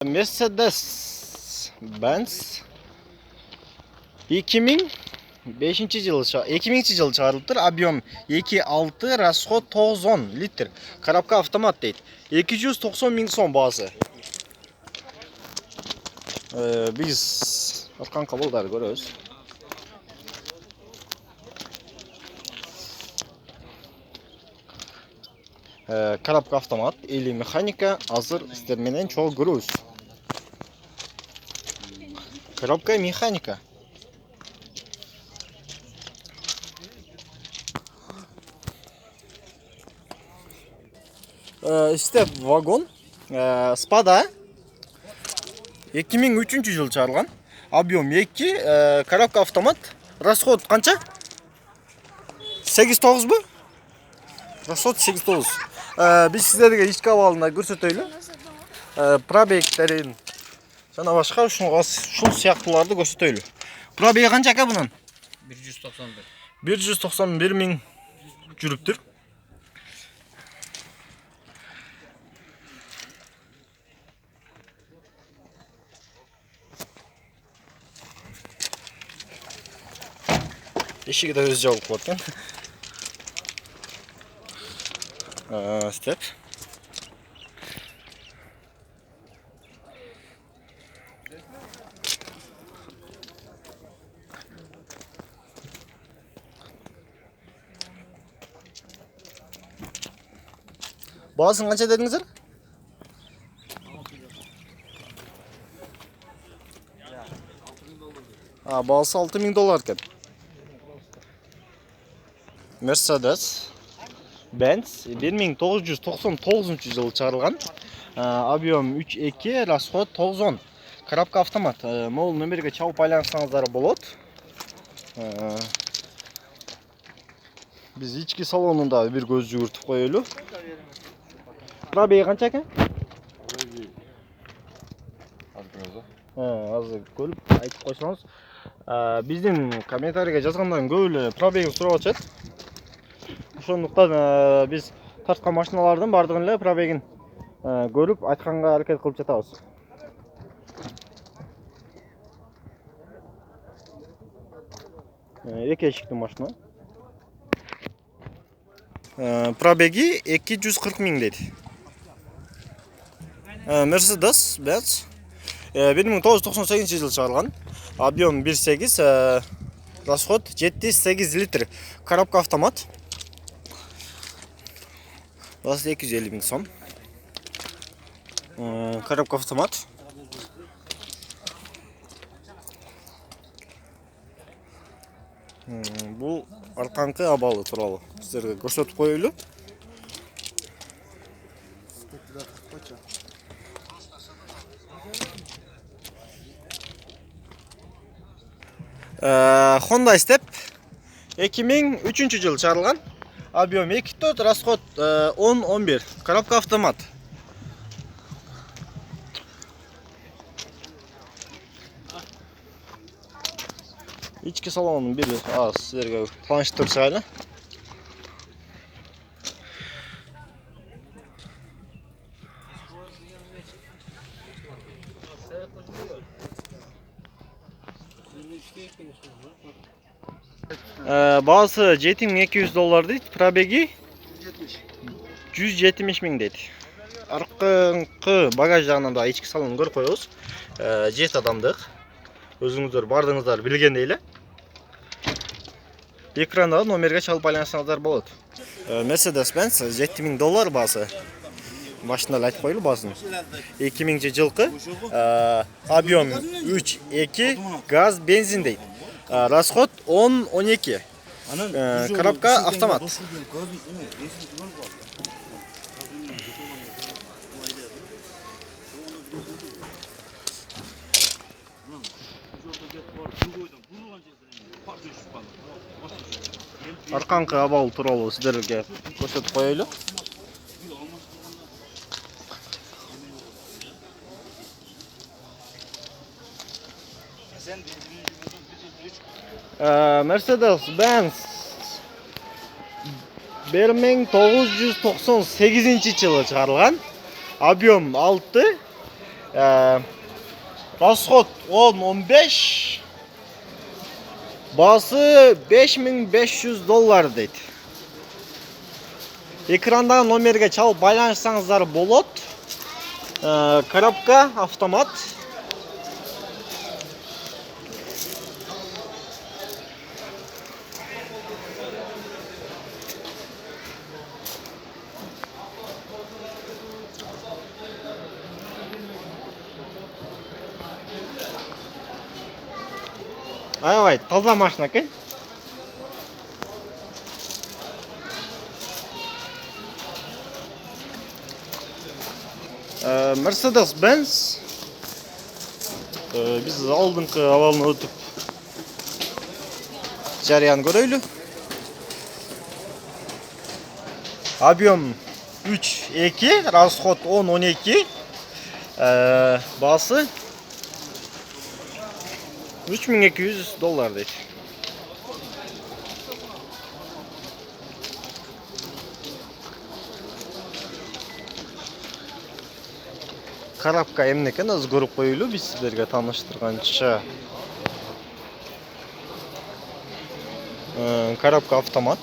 Mercedes-Benz 2000 жылы чыгарылыптыр. Объем 2.6, расход 910 литр. Коробка автомат дейт. 290 миң сом баасы. Биз аткан кабылдарды көрөбүз. Коробка автомат, или механика азыр сиздер менен чогуу көрөбүз. Коробка механика. Степ вагон. Спада 2003 жылы чыгарылган. Объем 2, коробка автомат. Расход канча? 8-9 бу? Расход 8-9. Биз сиздерге ички абалында көрсөтөйлү. Пробегтерин жана башка ушул сыяктууларды көрсөтөйлү. Пробеги канча ака бунун? 191. 191 миң жүрүптүр. Эшиги да өзү жабылып калат экен. Степ. Баасын канча дедиңиздер? Баасы $6000 экен. Mercedes-Benz 1999 жылы чыгарылган. Объем 3.2, расход 910. Коробка автомат. Могул номерге чалып байланышсаңыздар болот. Биз ички салонунда бир көз жүгүртүп коелу. Пробеги канча экен? Азыр көрүп айтып койсоңуз. Биздин комментарийге жазгандан көп эле пробегин сурап атышат. Ошондуктан биз тарткан машиналардын бардыгын эле пробегин көрүп айтканга аракет кылып жатабыз. Эки эшиктүү машина. Пробеги 240 миң дейт. Mercedes-Benz 1998 жылы чыгарылган. Объем 1.8, расход 7-8 литр. Коробка автомат. Баасы 250 миң сом. Коробка автомат. Бул арканкы абалы тууралуу сиздерге көрсөтүп коелу. Honda Step 2003 жылы чыгарылган. Объем 2.4, расход 10-11. Коробка автомат. Ички салонун бир сиздерге планшеттер чыгайлы. Баасы $7200 дейт. Пробеги 170 миң дейт. Аркы багаж жагынан да ички салонун көрүп коебуз. 7 адамдык. Өзүңүздөр бардыңыздар билгендей эле. Экранда номерге чалып байланышсаңыздар болот. Mercedes-Benz $7000 баасы. Машина айтып коелу баасын. 2000 жылкы. Объем 3.2, газ, бензин дейт. Расход 10-12. Коробка автомат. Арканкы абал тууралуу сиздерге көрсөтүп коелу. Mercedes-Benz 1998 жылы чыгарылган. Объем 6, Расход 10-15. Басы $5500 дейді. Экрандағы номерге чалып байланышсаңыздар болады. Коробка автомат. Аябай таза машина екен. Mercedes-Benz. Biz алдыңғы авалын өтіп жарияны көрөйлү. Объем 3-2, расход 10-12. Басы $3200 дейді. Коробка эмнекен өзү көрүп коелу, биз сиздерге тааныштырганча. Коробка автомат.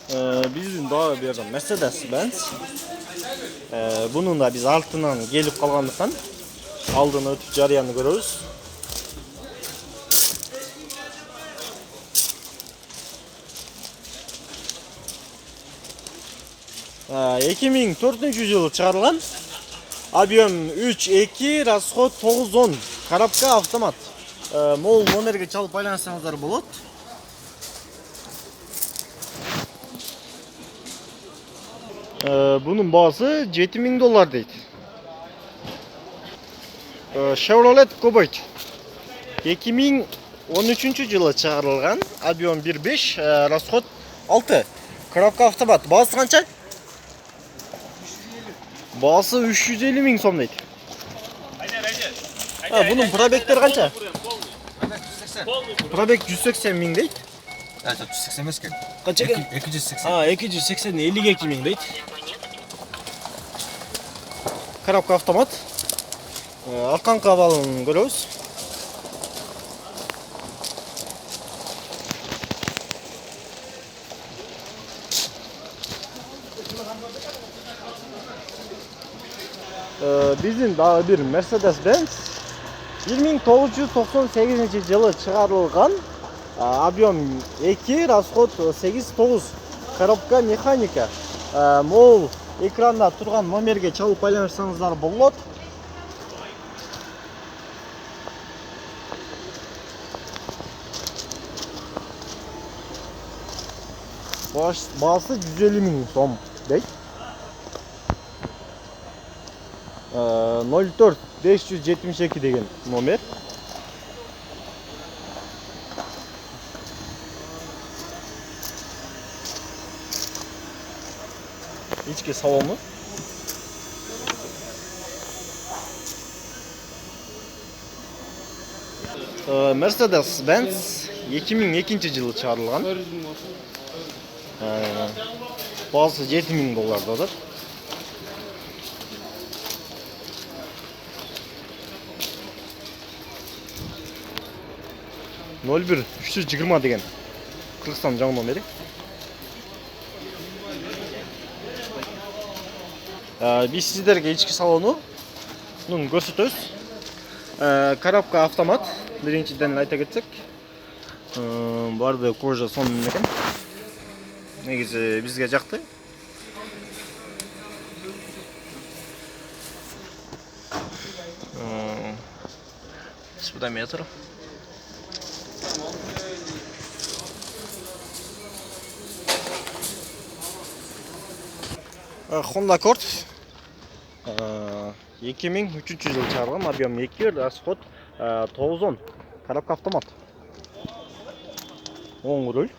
Биздин дагы бир Mercedes-Benz. Bunun da biz altından gelip kalgандыктан алдын өтүп жарыяны көрөбүз. Эки миң төртүнчү жылы чыгарылган. Объем 3-2, расход 9-10. Коробка автомат. Мол номерге чалып байланышсаңыздар болот. Bunun baası $7000 deydi. Chevrolet Cobalt 2013 yılı çıkarılgan. Объем 1.5, расход 6. Коробка автомат. Baası kança? Baası 350 000 сом deydi. Bunun probekleri kança? Probek 180 000 deydi. 180 емес екен. Kança ekan? 280. 280 52 000 deydi. Коробка автомат. Арканкы абалын көрөбүз. Биздин дагы бир Mercedes-Benz 1998 жылы чыгарылган. Объем 2, расход 8-9. Коробка механика. Мол экранда турган номерге чалып байланышсаңыздар болот. Баасы 150 000 сом дейт. 04 572 деген номер. İçki salonu. Mercedes-Benz 2002 жылы чыгарылган. Баасы $7000'даdır. Ноль бир 320 деген Кыргызстан жаңы номери. Biz sizlerge içki salonu көрсөтөбүз. Коробка автомат. Биринчиден айта кетсек, барды кожа сонун экен. Негизи бизге жакты. Спидометр. Honda Accord 2003 жылы чыгарылган, объем 2, расход 9-10. Коробка автомат. Оң руль.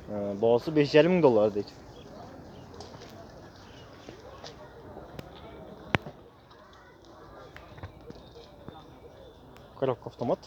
Баасы $5500 дейт. Коробка автомат.